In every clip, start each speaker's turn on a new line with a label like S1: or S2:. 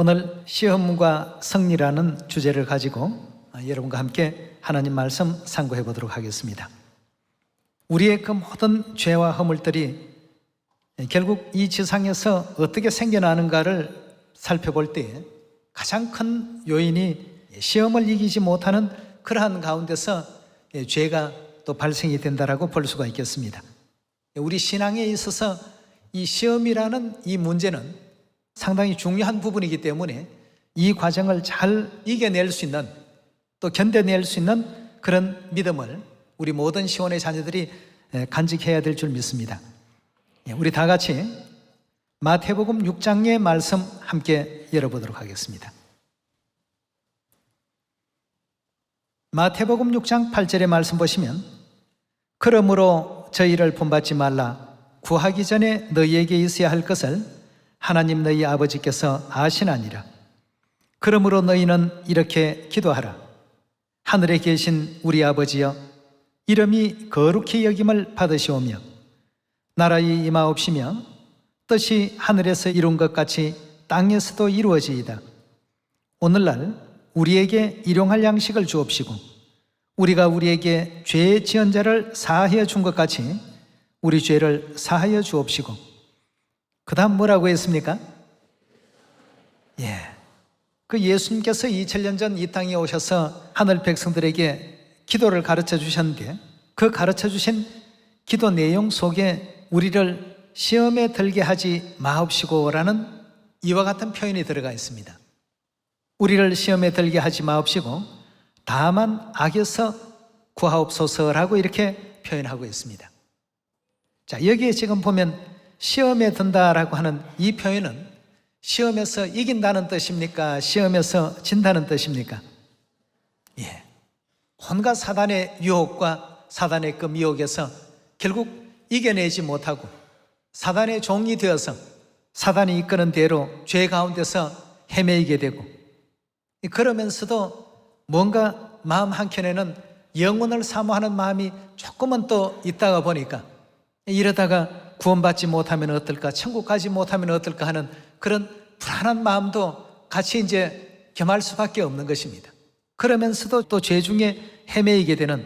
S1: 오늘 시험과 승리라는 주제를 가지고 여러분과 함께 하나님 말씀 상고해 보도록 하겠습니다. 우리의 그 모든 죄와 허물들이 결국 이 지상에서 어떻게 생겨나는가를 살펴볼 때 가장 큰 요인이 시험을 이기지 못하는 그러한 가운데서 죄가 또 발생이 된다라고 볼 수가 있겠습니다. 우리 신앙에 있어서 이 시험이라는 이 문제는 상당히 중요한 부분이기 때문에 이 과정을 잘 이겨낼 수 있는, 또 견뎌낼 수 있는 그런 믿음을 우리 모든 시온의 자녀들이 간직해야 될 줄 믿습니다. 우리 다 같이 마태복음 6장의 말씀 함께 열어보도록 하겠습니다. 마태복음 6장 8절의 말씀 보시면, 그러므로 저희를 본받지 말라. 구하기 전에 너희에게 있어야 할 것을 하나님 너희 아버지께서 아시나니라. 그러므로 너희는 이렇게 기도하라. 하늘에 계신 우리 아버지여, 이름이 거룩히 여김을 받으시오며 나라의 임하옵시며 뜻이 하늘에서 이룬 것 같이 땅에서도 이루어지이다. 오늘날 우리에게 일용할 양식을 주옵시고 우리가 우리에게 죄 지은 자를 사하여 준 것 같이 우리 죄를 사하여 주옵시고. 그 다음 뭐라고 했습니까? 그 예수님께서 2000년 전 이 땅에 오셔서 하늘 백성들에게 기도를 가르쳐 주셨는데, 그 가르쳐 주신 기도 내용 속에 우리를 시험에 들게 하지 마옵시고라는 이와 같은 표현이 들어가 있습니다. 우리를 시험에 들게 하지 마옵시고 다만 악에서 구하옵소서라고 이렇게 표현하고 있습니다. 자, 여기에 지금 보면 시험에 든다라고 하는 이 표현은 시험에서 이긴다는 뜻입니까? 시험에서 진다는 뜻입니까? 온갖 사단의 유혹과 사단의 그 미혹에서 결국 이겨내지 못하고 사단의 종이 되어서 사단이 이끄는 대로 죄 가운데서 헤매이게 되고, 그러면서도 뭔가 마음 한켠에는 영혼을 사모하는 마음이 조금은 또 있다가 보니까 이러다가 구원받지 못하면 어떨까, 천국 가지 못하면 어떨까 하는 그런 불안한 마음도 같이 이제 겸할 수밖에 없는 것입니다. 그러면서도 또 죄 중에 헤매이게 되는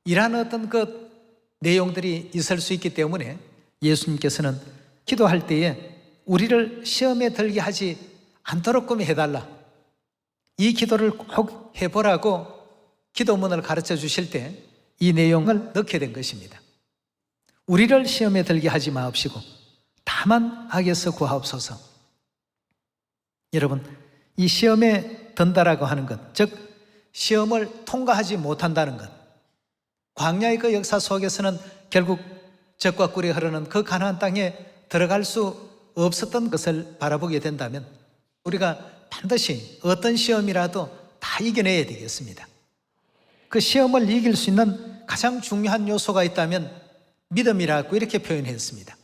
S1: 이러한 어떤 그 내용들이 있을 수 있기 때문에 예수님께서는 기도할 때에 우리를 시험에 들게 하지 않도록끔 해달라, 이 기도를 꼭 해보라고 기도문을 가르쳐 주실 때 이 내용을 넣게 된 것입니다. 우리를 시험에 들게 하지 마옵시고 다만 악에서 구하옵소서. 여러분, 이 시험에 든다라고 하는 것, 즉 시험을 통과하지 못한다는 것, 광야의 그 역사 속에서는 결국 젖과 꿀이 흐르는 그 가나안 땅에 들어갈 수 없었던 것을 바라보게 된다면 우리가 반드시 어떤 시험이라도 다 이겨내야 되겠습니다. 그 시험을 이길 수 있는 가장 중요한 요소가 있다면 믿음이라고 이렇게 표현했습니다.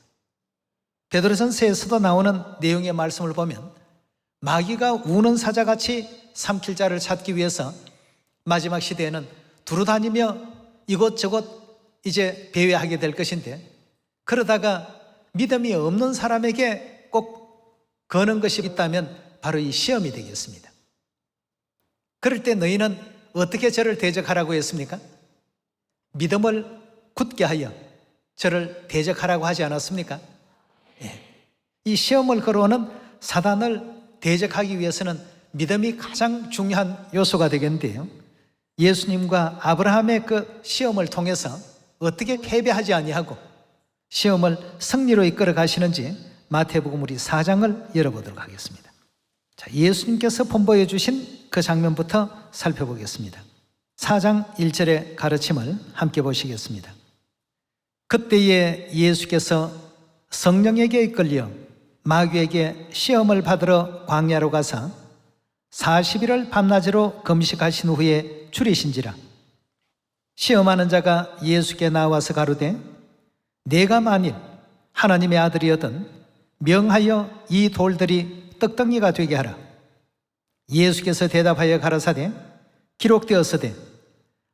S1: 베드로전서에서도 나오는 내용의 말씀을 보면 마귀가 우는 사자같이 삼킬 자를 찾기 위해서 마지막 시대에는 두루다니며 이곳저곳 이제 배회하게 될 것인데, 그러다가 믿음이 없는 사람에게 꼭 거는 것이 있다면 바로 이 시험이 되겠습니다. 그럴 때 너희는 어떻게 저를 대적하라고 했습니까? 믿음을 굳게 하여 저를 대적하라고 하지 않았습니까? 이 시험을 걸어오는 사단을 대적하기 위해서는 믿음이 가장 중요한 요소가 되겠는데요, 예수님과 아브라함의 그 시험을 통해서 어떻게 패배하지 아니하고 시험을 승리로 이끌어 가시는지 마태복음 우리 4장을 열어보도록 하겠습니다. 자, 예수님께서 본보여 주신 그 장면부터 살펴보겠습니다. 4장 1절의 가르침을 함께 보시겠습니다. 그때에 예수께서 성령에게 이끌려 마귀에게 시험을 받으러 광야로 가사 40일을 밤낮으로 금식하신 후에 줄이신지라. 시험하는 자가 예수께 나와서 가로되 내가 만일 하나님의 아들이거든 명하여 이 돌들이 떡덩이가 되게 하라. 예수께서 대답하여 가라사대 기록되었으되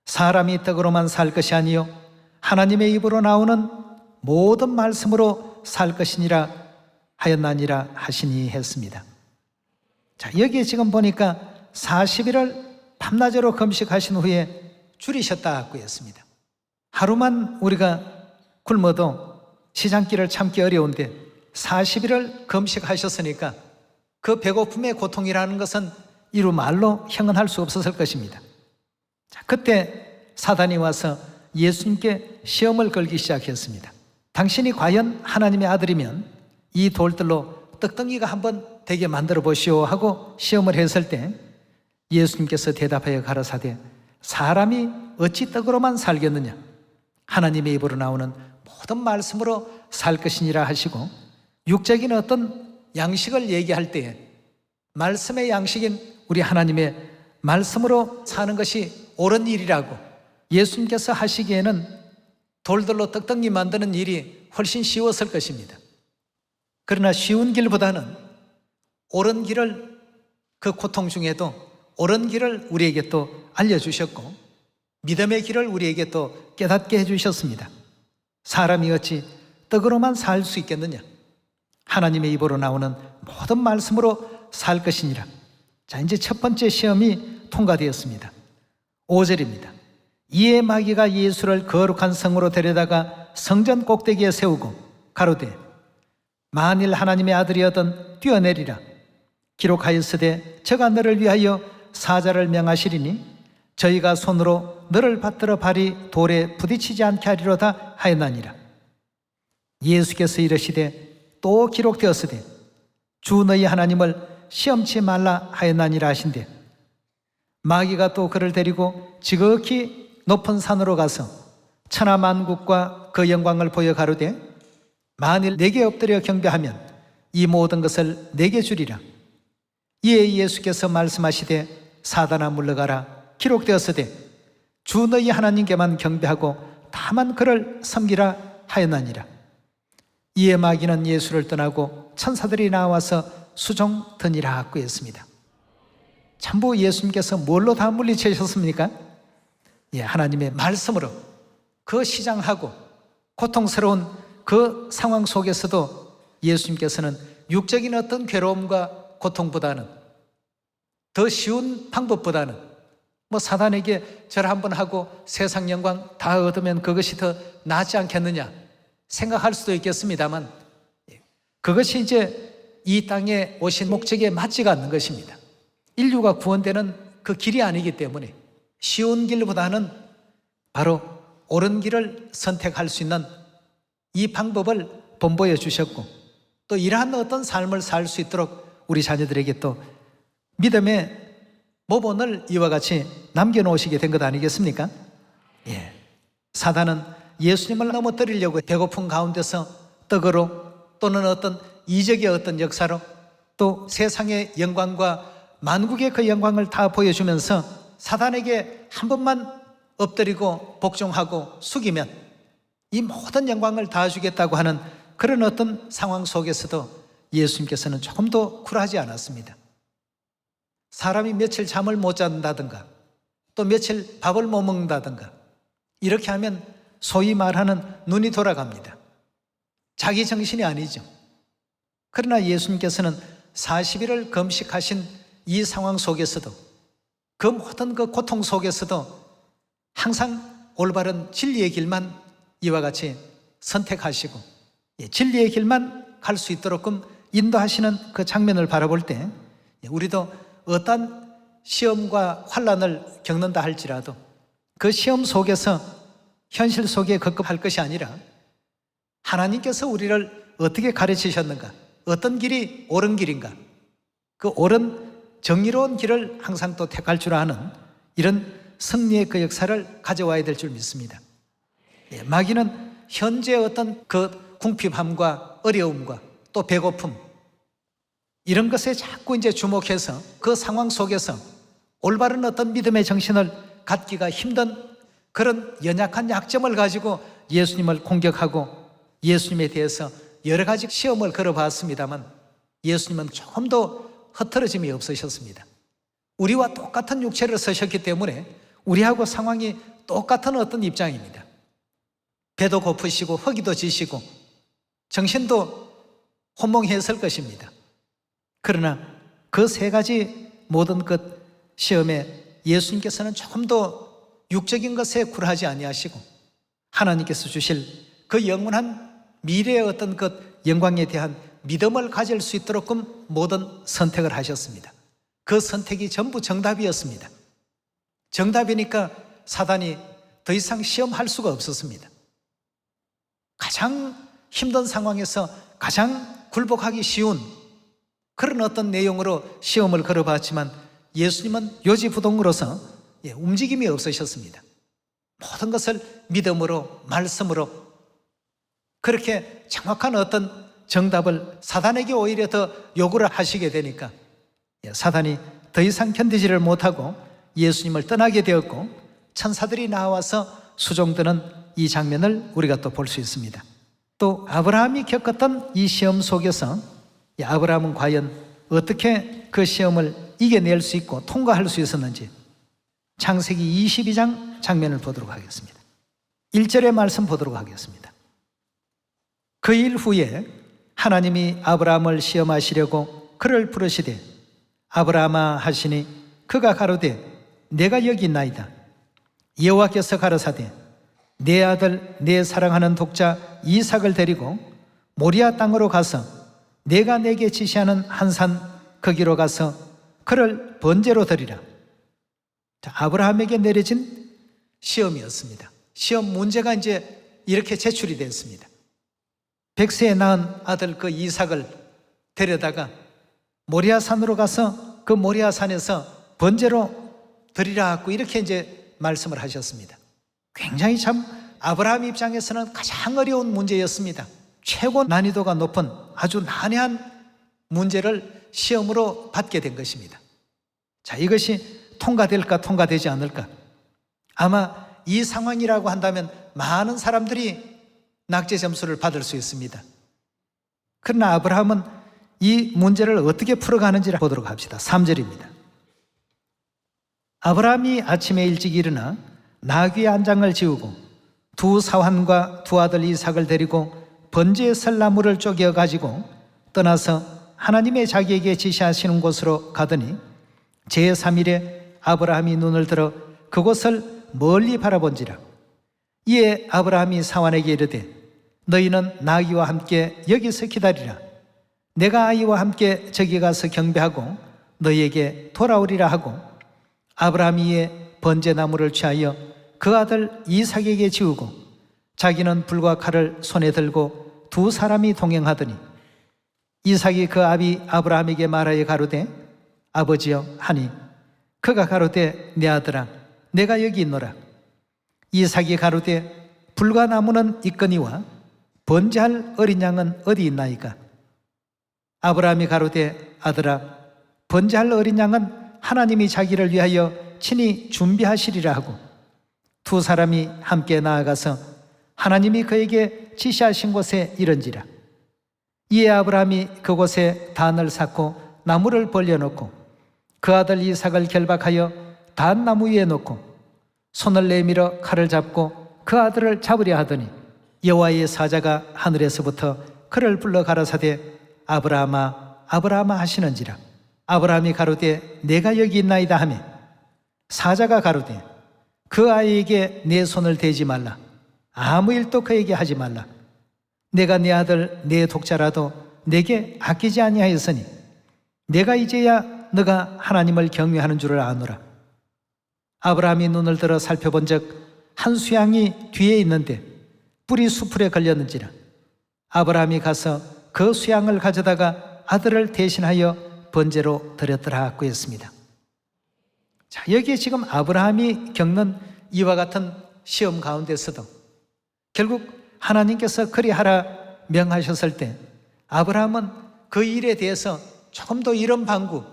S1: 사람이 떡으로만 살 것이 아니요 하나님의 입으로 나오는 모든 말씀으로 살 것이니라 하였나니라 하시니 했습니다. 자, 여기에 지금 보니까 40일을 밤낮으로 금식하신 후에 줄이셨다고 했습니다. 하루만 우리가 굶어도 시장길을 참기 어려운데 40일을 금식하셨으니까 그 배고픔의 고통이라는 것은 이루 말로 형언할 수 없었을 것입니다. 자, 그때 사단이 와서 예수님께 시험을 걸기 시작했습니다. 당신이 과연 하나님의 아들이면 이 돌들로 떡덩이가 한번 되게 만들어 보시오 하고 시험을 했을 때 예수님께서 대답하여 가라사대 사람이 어찌 떡으로만 살겠느냐, 하나님의 입으로 나오는 모든 말씀으로 살 것이니라 하시고, 육적인 어떤 양식을 얘기할 때에 말씀의 양식인 우리 하나님의 말씀으로 사는 것이 옳은 일이라고 예수님께서 하시기에는 돌들로 떡덩이 만드는 일이 훨씬 쉬웠을 것입니다. 그러나 쉬운 길보다는 옳은 길을, 그 고통 중에도 옳은 길을 우리에게 또 알려주셨고 믿음의 길을 우리에게 또 깨닫게 해주셨습니다. 사람이 어찌 떡으로만 살 수 있겠느냐, 하나님의 입으로 나오는 모든 말씀으로 살 것이니라. 자, 이제 첫 번째 시험이 통과되었습니다. 5절입니다. 이에 마귀가 예수를 거룩한 성으로 데려다가 성전 꼭대기에 세우고 가로되 만일 하나님의 아들이었던 뛰어내리라. 기록하였으되 저가 너를 위하여 사자를 명하시리니 저희가 손으로 너를 받들어 발이 돌에 부딪히지 않게 하리로다 하였나니라. 예수께서 이르시되 또 기록되었으되 주 너희 하나님을 시험치 말라 하였나니라 하신대, 마귀가 또 그를 데리고 지극히 높은 산으로 가서 천하만국과 그 영광을 보여 가로되 만일 내게 엎드려 경배하면 이 모든 것을 내게 주리라. 이에 예수께서 말씀하시되 사단아 물러가라. 기록되었으되 주 너희 하나님께만 경배하고 다만 그를 섬기라 하였나니라. 이에 마귀는 예수를 떠나고 천사들이 나와서 수종드니라 하고 했습니다. 참부 예수님께서 뭘로 다 물리치셨습니까? 예, 하나님의 말씀으로. 그 시장하고 고통스러운 그 상황 속에서도 예수님께서는 육적인 어떤 괴로움과 고통보다는, 더 쉬운 방법보다는 뭐 사단에게 절 한번 하고 세상 영광 다 얻으면 그것이 더 낫지 않겠느냐 생각할 수도 있겠습니다만, 그것이 이제 이 땅에 오신 목적에 맞지가 않는 것입니다. 인류가 구원되는 그 길이 아니기 때문에 쉬운 길보다는 바로 옳은 길을 선택할 수 있는 이 방법을 본보여 주셨고, 또 이러한 어떤 삶을 살 수 있도록 우리 자녀들에게 또 믿음의 모본을 이와 같이 남겨놓으시게 된 것 아니겠습니까? 예. 사단은 예수님을 넘어뜨리려고 배고픈 가운데서 떡으로 또는 어떤 이적의 어떤 역사로 또 세상의 영광과 만국의 그 영광을 다 보여주면서 사단에게 한 번만 엎드리고 복종하고 숙이면 이 모든 영광을 다 주겠다고 하는 그런 어떤 상황 속에서도 예수님께서는 조금도 쿨하지 않았습니다. 사람이 며칠 잠을 못 잔다든가 또 며칠 밥을 못 먹는다든가 이렇게 하면 소위 말하는 눈이 돌아갑니다. 자기 정신이 아니죠. 그러나 예수님께서는 40일을 금식하신 이 상황 속에서도, 그 모든 그 고통 속에서도 항상 올바른 진리의 길만 이와 같이 선택하시고 진리의 길만 갈 수 있도록 인도하시는 그 장면을 바라볼 때 우리도 어떤 시험과 환난을 겪는다 할지라도 그 시험 속에서 현실 속에 급급할 것이 아니라 하나님께서 우리를 어떻게 가르치셨는가, 어떤 길이 옳은 길인가, 그 옳은 정의로운 길을 항상 또 택할 줄 아는 이런 승리의 그 역사를 가져와야 될 줄 믿습니다. 예, 마귀는 현재 어떤 그 궁핍함과 어려움과 또 배고픔 이런 것에 자꾸 이제 주목해서 그 상황 속에서 올바른 어떤 믿음의 정신을 갖기가 힘든 그런 연약한 약점을 가지고 예수님을 공격하고 예수님에 대해서 여러 가지 시험을 걸어봤습니다만 예수님은 조금도 흐트러짐이 없으셨습니다. 우리와 똑같은 육체를 쓰셨기 때문에 우리하고 상황이 똑같은 어떤 입장입니다. 배도 고프시고 허기도 지시고 정신도 혼몽했을 것입니다. 그러나 그 세 가지 모든 것 시험에 예수님께서는 조금 더 육적인 것에 굴하지 아니하시고 하나님께서 주실 그 영원한 미래의 어떤 것 영광에 대한 믿음을 가질 수 있도록끔 모든 선택을 하셨습니다. 그 선택이 전부 정답이었습니다. 정답이니까 사단이 더 이상 시험할 수가 없었습니다. 가장 힘든 상황에서 가장 굴복하기 쉬운 그런 어떤 내용으로 시험을 걸어봤지만 예수님은 요지부동으로서 움직임이 없으셨습니다. 모든 것을 믿음으로 말씀으로 그렇게 정확한 어떤 정답을 사단에게 오히려 더 요구를 하시게 되니까 사단이 더 이상 견디지를 못하고 예수님을 떠나게 되었고 천사들이 나와서 수종드는 이 장면을 우리가 또 볼 수 있습니다. 또 아브라함이 겪었던 이 시험 속에서 아브라함은 과연 어떻게 그 시험을 이겨낼 수 있고 통과할 수 있었는지 창세기 22장 장면을 보도록 하겠습니다. 1절의 말씀 보도록 하겠습니다. 그 일 후에 하나님이 아브라함을 시험하시려고 그를 부르시되 아브라함아 하시니 그가 가로되 내가 여기 있나이다. 여호와께서 가라사대 내 아들 내 사랑하는 독자 이삭을 데리고 모리아 땅으로 가서 내가 내게 지시하는 한 산 거기로 가서 그를 번제로 드리라. 아브라함에게 내려진 시험이었습니다. 시험 문제가 이제 이렇게 제출이 됐습니다. 100세에 낳은 아들 그 이삭을 데려다가 모리아 산으로 가서 그 모리아 산에서 번제로 드리라 하고 이렇게 이제 말씀을 하셨습니다. 굉장히 참 아브라함 입장에서는 가장 어려운 문제였습니다. 최고 난이도가 높은 아주 난해한 문제를 시험으로 받게 된 것입니다. 자, 이것이 통과될까 통과되지 않을까? 아마 이 상황이라고 한다면 많은 사람들이 낙제 점수를 받을 수 있습니다. 그러나 아브라함은 이 문제를 어떻게 풀어가는지를 보도록 합시다. 3절입니다. 아브라함이 아침에 일찍 일어나 나귀 한 장을 지우고 두 사환과 두 아들 이삭을 데리고 번제의 설나무를 쪼개어 가지고 떠나서 하나님의 자기에게 지시하시는 곳으로 가더니 제3일에 아브라함이 눈을 들어 그곳을 멀리 바라본지라. 이에 아브라함이 사환에게 이르되 너희는 나귀와 함께 여기서 기다리라. 내가 아이와 함께 저기 가서 경배하고 너희에게 돌아오리라 하고 아브라함이 이에 번제나무를 취하여 그 아들 이삭에게 지우고 자기는 불과 칼을 손에 들고 두 사람이 동행하더니 이삭이 그 아비 아브라함에게 말하여 가로되 아버지여 하니 그가 가로되 내 아들아 내가 여기 있노라. 이삭이 가로되 불과 나무는 있거니와 번제할 어린 양은 어디 있나이까? 아브라함이 가로되 아들아 번제할 어린 양은 하나님이 자기를 위하여 친히 준비하시리라 하고 두 사람이 함께 나아가서 하나님이 그에게 지시하신 곳에 이른지라. 이에 아브라함이 그곳에 단을 쌓고 나무를 벌려놓고 그 아들 이삭을 결박하여 단 나무 위에 놓고 손을 내밀어 칼을 잡고 그 아들을 잡으려 하더니 여호와의 사자가 하늘에서부터 그를 불러 가라사대 아브라함아 아브라함아 하시는지라. 아브라함이 가로되 내가 여기 있나이다 하매 사자가 가로되 그 아이에게 내 손을 대지 말라. 아무 일도 그에게 하지 말라. 내가 내 아들 내 독자라도 내게 아끼지 아니하였으니 내가 이제야 너가 하나님을 경외하는 줄을 아노라. 아브라함이 눈을 들어 살펴본 적 한 수양이 뒤에 있는데 뿔이 수풀에 걸렸는지라. 아브라함이 가서 그 수양을 가져다가 아들을 대신하여 번제로 드렸더라 하고 했습니다. 자, 여기에 지금 아브라함이 겪는 이와 같은 시험 가운데서도 결국 하나님께서 그리하라 명하셨을 때 아브라함은 그 일에 대해서 조금 더 이런 방구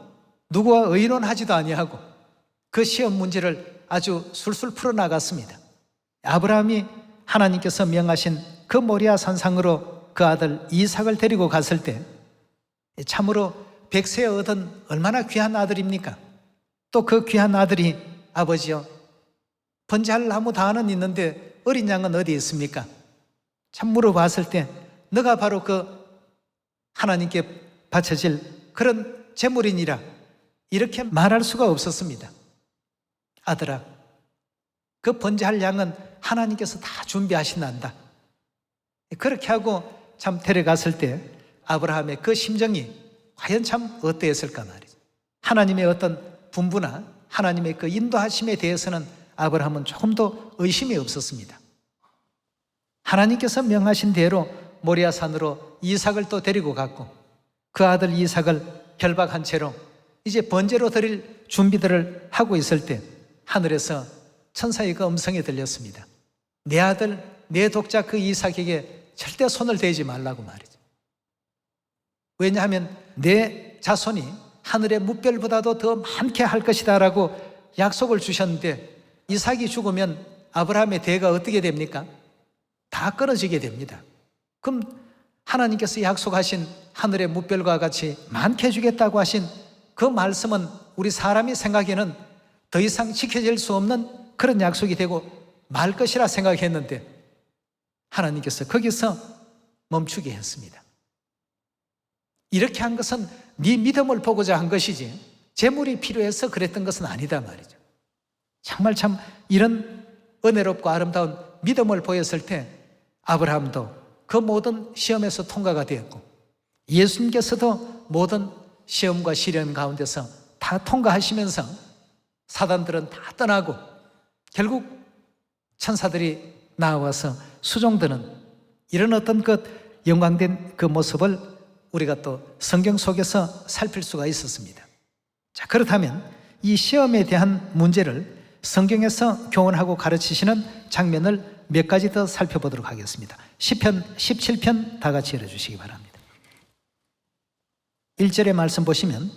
S1: 누구와 의논하지도 아니하고 그 시험 문제를 아주 술술 풀어나갔습니다. 아브라함이 하나님께서 명하신 그 모리아 산상으로 그 아들 이삭을 데리고 갔을 때 참으로 100세에 얻은 얼마나 귀한 아들입니까? 또 그 귀한 아들이 아버지여 번제할 나무 다는 있는데 어린 양은 어디 있습니까? 참 물어봤을 때 너가 바로 그 하나님께 바쳐질 그런 재물이니라 이렇게 말할 수가 없었습니다. 아들아, 그 번제할 양은 하나님께서 다 준비하신단다. 그렇게 하고 참 데려갔을 때 아브라함의 그 심정이 과연 참 어떠했을까 말이죠. 하나님의 어떤 분부나 하나님의 그 인도하심에 대해서는 아브라함은 조금도 의심이 없었습니다. 하나님께서 명하신 대로 모리아산으로 이삭을 또 데리고 갔고 그 아들 이삭을 결박한 채로 이제 번제로 드릴 준비들을 하고 있을 때 하늘에서 천사의 그 음성이 들렸습니다. 내 아들, 내 독자 그 이삭에게 절대 손을 대지 말라고 말이죠. 왜냐하면 내 자손이 하늘의 뭇별보다도 더 많게 할 것이다 라고 약속을 주셨는데 이삭이 죽으면 아브라함의 대가 어떻게 됩니까? 다 끊어지게 됩니다. 그럼 하나님께서 약속하신 하늘의 뭇별과 같이 많게 해주겠다고 하신 그 말씀은 우리 사람이 생각에는 더 이상 지켜질 수 없는 그런 약속이 되고 말 것이라 생각했는데 하나님께서 거기서 멈추게 했습니다. 이렇게 한 것은 네 믿음을 보고자 한 것이지 재물이 필요해서 그랬던 것은 아니다 말이죠. 정말 참 이런 은혜롭고 아름다운 믿음을 보였을 때 아브라함도 그 모든 시험에서 통과가 되었고 예수님께서도 모든 시험과 시련 가운데서 다 통과하시면서 사단들은 다 떠나고 결국 천사들이 나와서 수종드는 이런 어떤 그 영광된 그 모습을 우리가 또 성경 속에서 살필 수가 있었습니다. 자, 그렇다면 이 시험에 대한 문제를 성경에서 교훈하고 가르치시는 장면을 몇 가지 더 살펴보도록 하겠습니다. 시편 17편 다 같이 읽어주시기 바랍니다. 1절의 말씀 보시면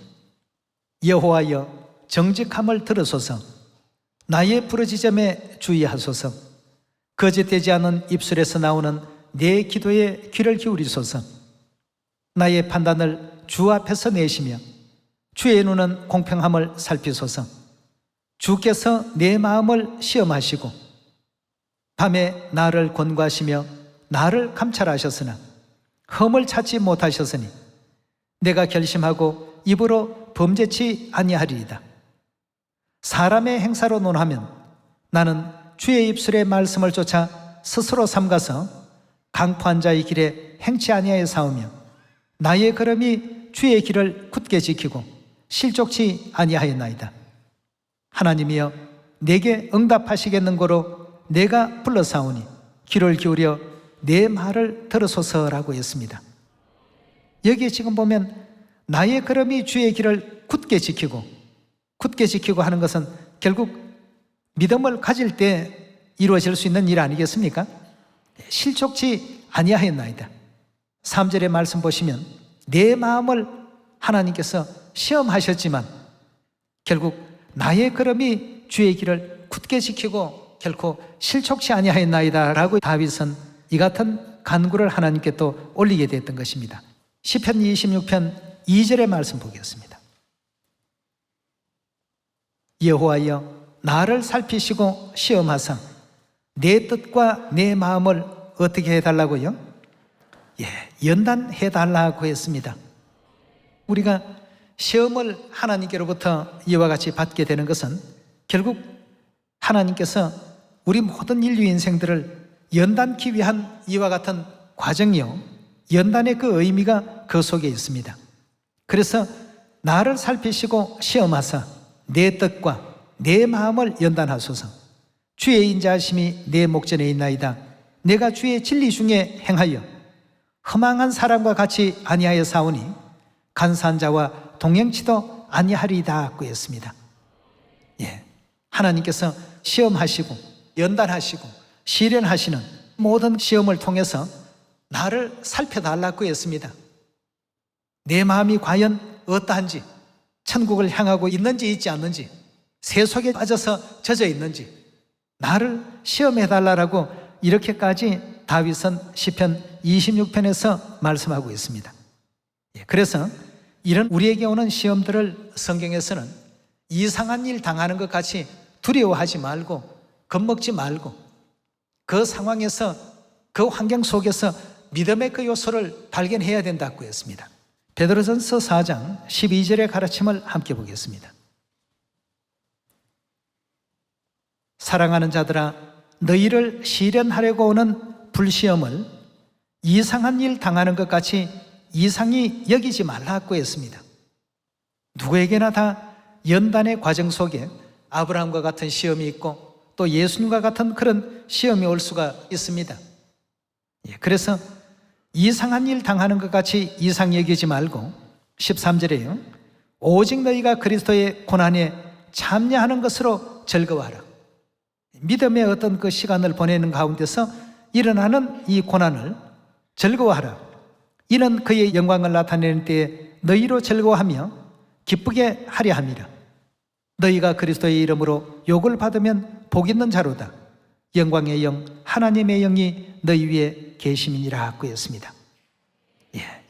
S1: 여호와여 정직함을 들으소서 나의 부르짖음에 주의하소서 거짓되지 않은 입술에서 나오는 내 기도에 귀를 기울이소서 나의 판단을 주 앞에서 내시며 주의 눈은 공평함을 살피소서 주께서 내 마음을 시험하시고 밤에 나를 권고하시며 나를 감찰하셨으나 흠을 찾지 못하셨으니 내가 결심하고 입으로 범죄치 아니하리이다. 사람의 행사로 논하면 나는 주의 입술의 말씀을 쫓아 스스로 삼가서 강포한 자의 길에 행치 아니하여 싸우며 나의 걸음이 주의 길을 굳게 지키고 실족치 아니하였나이다. 하나님이여 내게 응답하시겠는고로 내가 불러사오니 귀를 기울여 내 말을 들으소서라고 했습니다. 여기에 지금 보면 나의 걸음이 주의 길을 굳게 지키고 하는 것은 결국 믿음을 가질 때 이루어질 수 있는 일 아니겠습니까? 실족치 아니하였나이다. 3절의 말씀 보시면 내 마음을 하나님께서 시험하셨지만 결국 나의 걸음이 주의 길을 굳게 지키고 결코 실족치 아니하였나이다 라고 다윗은 이 같은 간구를 하나님께 또 올리게 됐던 것입니다. 시편 26편 2절의 말씀 보겠습니다. 여호와여 나를 살피시고 시험하사 내 뜻과 내 마음을 어떻게 해달라고요? 연단해달라고 했습니다. 우리가 시험을 하나님께로부터 이와 같이 받게 되는 것은 결국 하나님께서 우리 모든 인류 인생들을 연단케 위한 이와 같은 과정이요 연단의 그 의미가 그 속에 있습니다. 그래서 나를 살피시고 시험하사 내 뜻과 내 마음을 연단하소서 주의 인자하심이 내 목전에 있나이다. 내가 주의 진리 중에 행하여 허망한 사람과 같이 아니하여 싸우니 간사한 자와 동행치도 아니하리이다 고 했습니다. 하나님께서 시험하시고 연단하시고 시련하시는 모든 시험을 통해서 나를 살펴달라고 했습니다. 내 마음이 과연 어떠한지, 천국을 향하고 있는지 있지 않는지, 새 속에 빠져서 젖어 있는지 나를 시험해달라고 이렇게까지 다윗은 시편 26편에서 말씀하고 있습니다. 그래서 이런 우리에게 오는 시험들을 성경에서는 이상한 일 당하는 것 같이 두려워하지 말고 겁먹지 말고 그 상황에서 그 환경 속에서 믿음의 그 요소를 발견해야 된다고 했습니다. 베드로전서 4장 12절의 가르침을 함께 보겠습니다. 사랑하는 자들아, 너희를 시련하려고 오는 불시험을 이상한 일 당하는 것 같이 이상히 여기지 말라고 했습니다. 누구에게나 다 연단의 과정 속에 아브라함과 같은 시험이 있고 또 예수님과 같은 그런 시험이 올 수가 있습니다. 그래서 이상한 일 당하는 것 같이 이상히 여기지 말고 13절에요. 오직 너희가 그리스도의 고난에 참여하는 것으로 즐거워하라. 믿음의 어떤 그 시간을 보내는 가운데서 일어나는 이 고난을 즐거워하라. 이는 그의 영광을 나타내는 때에 너희로 즐거워하며 기쁘게 하려 함이라. 너희가 그리스도의 이름으로 욕을 받으면 복 있는 자로다. 영광의 영 하나님의 영이 너희 위에 계심이니라 하고 했습니다.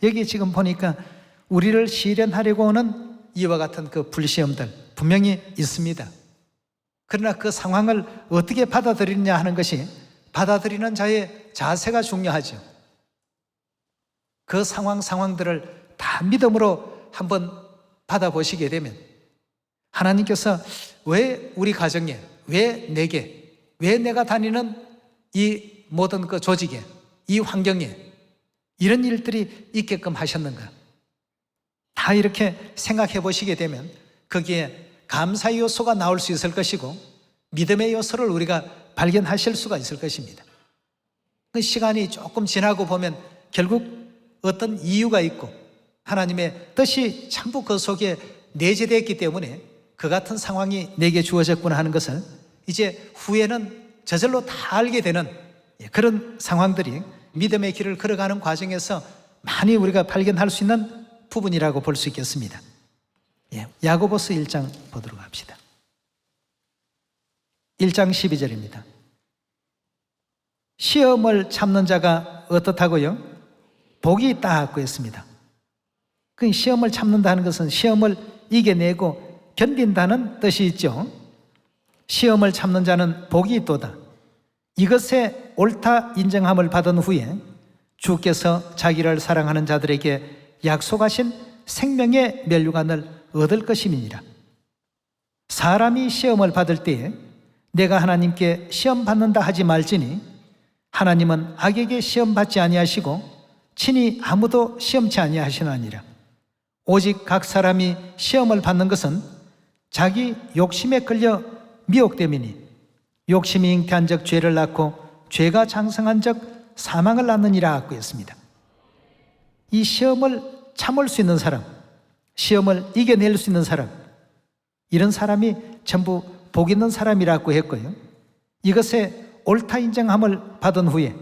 S1: 여기 지금 보니까 우리를 시련하려고 오는 이와 같은 그 불시험들 분명히 있습니다. 그러나 그 상황을 어떻게 받아들이느냐 하는 것이 받아들이는 자의 자세가 중요하죠. 그 상황들을 다 믿음으로 한번 받아보시게 되면 하나님께서 왜 우리 가정에, 왜 내게, 왜 내가 다니는 이 모든 그 조직에, 이 환경에 이런 일들이 있게끔 하셨는가? 다 이렇게 생각해 보시게 되면 거기에 감사의 요소가 나올 수 있을 것이고 믿음의 요소를 우리가 발견하실 수가 있을 것입니다. 그 시간이 조금 지나고 보면 결국 어떤 이유가 있고 하나님의 뜻이 전부 그 속에 내재되었기 때문에 그 같은 상황이 내게 주어졌구나 하는 것을 이제 후에는 저절로 다 알게 되는 그런 상황들이 믿음의 길을 걸어가는 과정에서 많이 우리가 발견할 수 있는 부분이라고 볼 수 있겠습니다. 야고보서 1장 보도록 합시다. 1장 12절입니다. 시험을 참는 자가 어떻다고요? 복이 있다고 했습니다. 그 시험을 참는다는 것은 시험을 이겨내고 견딘다는 뜻이 있죠. 시험을 참는 자는 복이 있도다. 이것에 옳다 인정함을 받은 후에 주께서 자기를 사랑하는 자들에게 약속하신 생명의 면류관을 얻을 것임이니라. 사람이 시험을 받을 때에 내가 하나님께 시험 받는다 하지 말지니 하나님은 악에게 시험 받지 아니하시고 친히 아무도 시험치 아니하시나니라. 오직 각 사람이 시험을 받는 것은 자기 욕심에 끌려 미혹됨이니 욕심이 잉태한 적 죄를 낳고 죄가 장성한 적 사망을 낳느니라 하고 했습니다. 이 시험을 참을 수 있는 사람, 시험을 이겨낼 수 있는 사람, 이런 사람이 전부 복 있는 사람이라고 했고요. 이것에 옳다 인정함을 받은 후에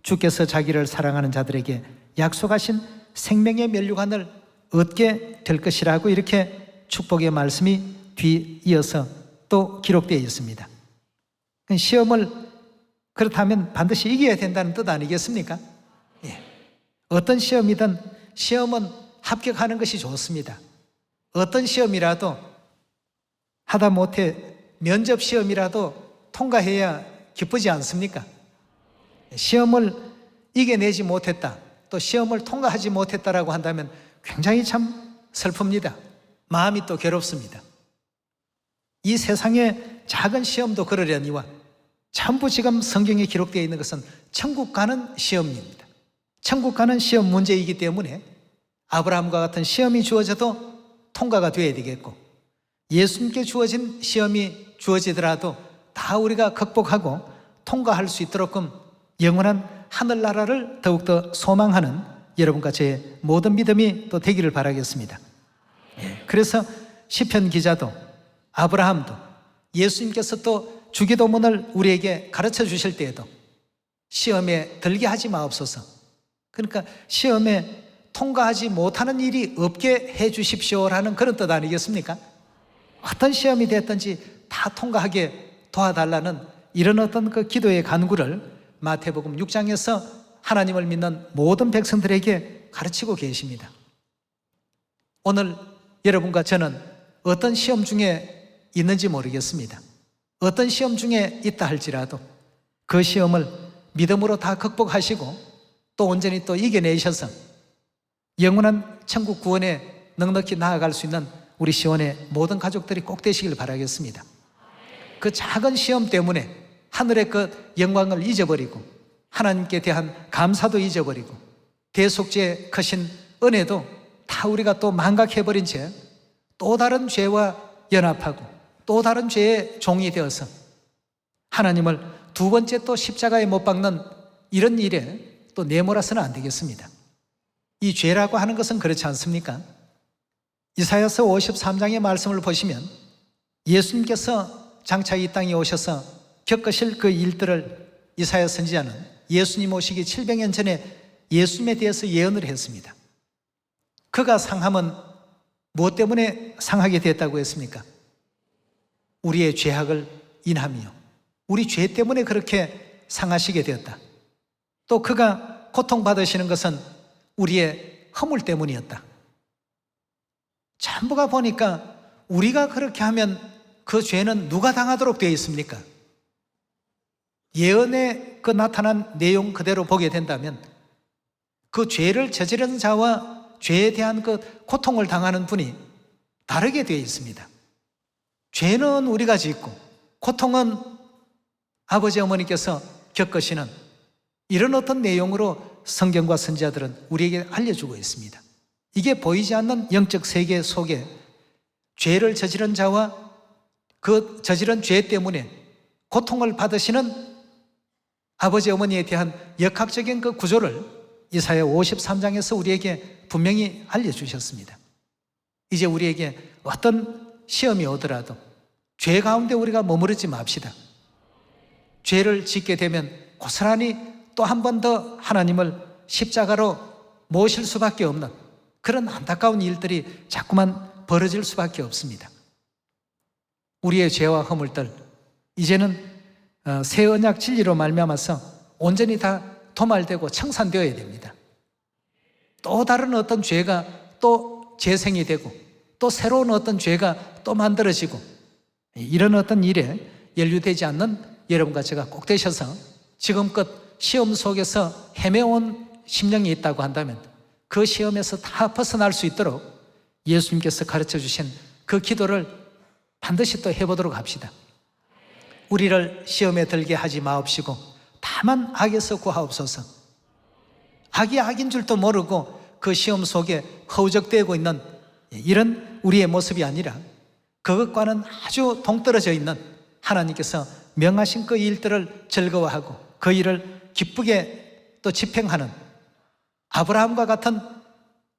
S1: 주께서 자기를 사랑하는 자들에게 약속하신 생명의 면류관을 얻게 될 것이라고 이렇게 축복의 말씀이 뒤이어서 또 기록되어 있습니다. 시험을 그렇다면 반드시 이겨야 된다는 뜻 아니겠습니까? 어떤 시험이든 시험은 합격하는 것이 좋습니다. 어떤 시험이라도 하다못해 면접 시험이라도 통과해야 기쁘지 않습니까? 시험을 이겨내지 못했다, 또 시험을 통과하지 못했다라고 한다면 굉장히 참 슬픕니다. 마음이 또 괴롭습니다. 이 세상의 작은 시험도 그러려니와 전부 지금 성경에 기록되어 있는 것은 천국 가는 시험입니다. 천국 가는 시험 문제이기 때문에 아브라함과 같은 시험이 주어져도 통과가 되어야 되겠고, 예수님께 주어진 시험이 주어지더라도 다 우리가 극복하고 통과할 수 있도록끔 영원한 하늘나라를 더욱더 소망하는 여러분과 제 모든 믿음이 또 되기를 바라겠습니다. 그래서 시편 기자도 아브라함도 예수님께서 또 주기도문을 우리에게 가르쳐 주실 때에도 시험에 들게 하지 마옵소서, 그러니까 시험에 통과하지 못하는 일이 없게 해 주십시오라는 그런 뜻 아니겠습니까? 어떤 시험이 됐든지 다 통과하게 도와달라는 이런 어떤 그 기도의 간구를 마태복음 6장에서 하나님을 믿는 모든 백성들에게 가르치고 계십니다. 오늘 여러분과 저는 어떤 시험 중에 있는지 모르겠습니다. 어떤 시험 중에 있다 할지라도 그 시험을 믿음으로 다 극복하시고 또 온전히 또 이겨내셔서 영원한 천국 구원에 넉넉히 나아갈 수 있는 우리 시온의 모든 가족들이 꼭 되시길 바라겠습니다. 그 작은 시험 때문에 하늘의 그 영광을 잊어버리고 하나님께 대한 감사도 잊어버리고 대속죄의 크신 은혜도 다 우리가 또 망각해버린 채 또 다른 죄와 연합하고 또 다른 죄의 종이 되어서 하나님을 두 번째 또 십자가에 못 박는 이런 일에 또 내몰아서는 안 되겠습니다. 이 죄라고 하는 것은 그렇지 않습니까? 이사야서 53장의 말씀을 보시면 예수님께서 장차 이 땅에 오셔서 겪으실 그 일들을 이사야 선지자는 예수님 오시기 700년 전에 예수님에 대해서 예언을 했습니다. 그가 상함은 무엇 때문에 상하게 됐다고 했습니까? 우리의 죄악을 인함이요, 우리 죄 때문에 그렇게 상하시게 되었다. 또 그가 고통받으시는 것은 우리의 허물 때문이었다. 전부가 보니까 우리가 그렇게 하면 그 죄는 누가 당하도록 되어 있습니까? 예언에 그 나타난 내용 그대로 보게 된다면 그 죄를 저지른 자와 죄에 대한 그 고통을 당하는 분이 다르게 되어 있습니다. 죄는 우리가 짓고 고통은 아버지 어머니께서 겪으시는 이런 어떤 내용으로 성경과 선지자들은 우리에게 알려주고 있습니다. 이게 보이지 않는 영적 세계 속에 죄를 저지른 자와 그 저지른 죄 때문에 고통을 받으시는 아버지 어머니에 대한 역학적인 그 구조를 이사야 53장에서 우리에게 분명히 알려주셨습니다. 이제 우리에게 어떤 시험이 오더라도 죄 가운데 우리가 머무르지 맙시다. 죄를 짓게 되면 고스란히 또 한 번 더 하나님을 십자가로 모실 수밖에 없는 그런 안타까운 일들이 자꾸만 벌어질 수밖에 없습니다. 우리의 죄와 허물들 이제는 새 언약 진리로 말미암아서 온전히 다 도말되고 청산되어야 됩니다. 또 다른 어떤 죄가 또 재생이 되고 또 새로운 어떤 죄가 또 만들어지고 이런 어떤 일에 연루되지 않는 여러분과 제가 꼭 되셔서 지금껏 시험 속에서 헤매온 심령이 있다고 한다면 그 시험에서 다 벗어날 수 있도록 예수님께서 가르쳐 주신 그 기도를 반드시 또 해보도록 합시다. 우리를 시험에 들게 하지 마옵시고 다만 악에서 구하옵소서. 악이 악인 줄도 모르고 그 시험 속에 허우적대고 있는 이런 우리의 모습이 아니라 그것과는 아주 동떨어져 있는 하나님께서 명하신 그 일들을 즐거워하고 그 일을 기쁘게 또 집행하는 아브라함과 같은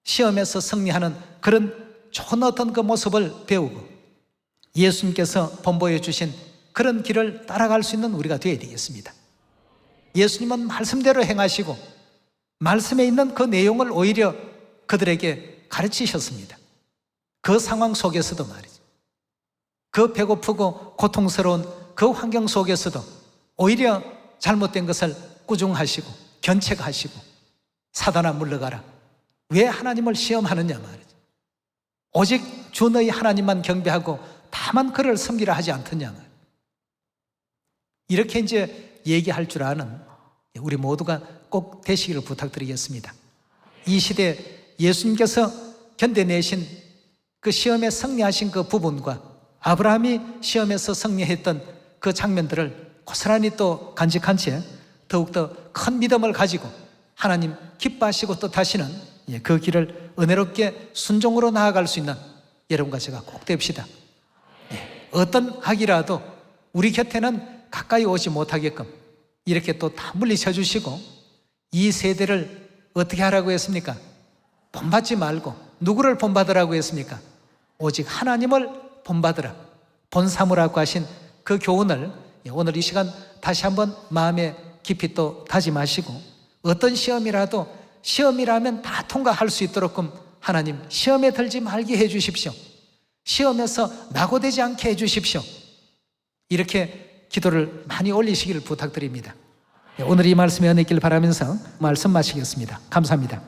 S1: 시험에서 승리하는 그런 좋은 어떤 그 모습을 배우고 예수님께서 본보여 주신 그런 길을 따라갈 수 있는 우리가 되어야 되겠습니다. 예수님은 말씀대로 행하시고 말씀에 있는 그 내용을 오히려 그들에게 가르치셨습니다. 그 상황 속에서도 말이죠. 그 배고프고 고통스러운 그 환경 속에서도 오히려 잘못된 것을 꾸중하시고 견책하시고 사단아 물러가라. 왜 하나님을 시험하느냐 말이죠. 오직 주 너희 하나님만 경배하고 다만 그를 섬기라 하지 않더냐 말이죠. 이렇게 이제 얘기할 줄 아는 우리 모두가 꼭 되시기를 부탁드리겠습니다. 이 시대 예수님께서 견뎌내신 그 시험에 승리하신 그 부분과 아브라함이 시험에서 승리했던 그 장면들을 고스란히 또 간직한 채 더욱더 큰 믿음을 가지고 하나님 기뻐하시고 또 다시는 그 길을 은혜롭게 순종으로 나아갈 수 있는 여러분과 제가 꼭 됩시다. 어떤 악이라도 우리 곁에는 가까이 오지 못하게끔 이렇게 또 다 물리쳐 주시고 이 세대를 어떻게 하라고 했습니까? 본받지 말고 누구를 본받으라고 했습니까? 오직 하나님을 본받으라, 본삼으라고 하신 그 교훈을 오늘 이 시간 다시 한번 마음에 깊이 또 다짐하시고 어떤 시험이라도 시험이라면 다 통과할 수 있도록끔 하나님 시험에 들지 말게 해 주십시오. 시험에서 낙오되지 않게 해 주십시오. 이렇게 기도를 많이 올리시기를 부탁드립니다. 오늘 이 말씀에 은혜 있기를 바라면서 말씀 마치겠습니다. 감사합니다.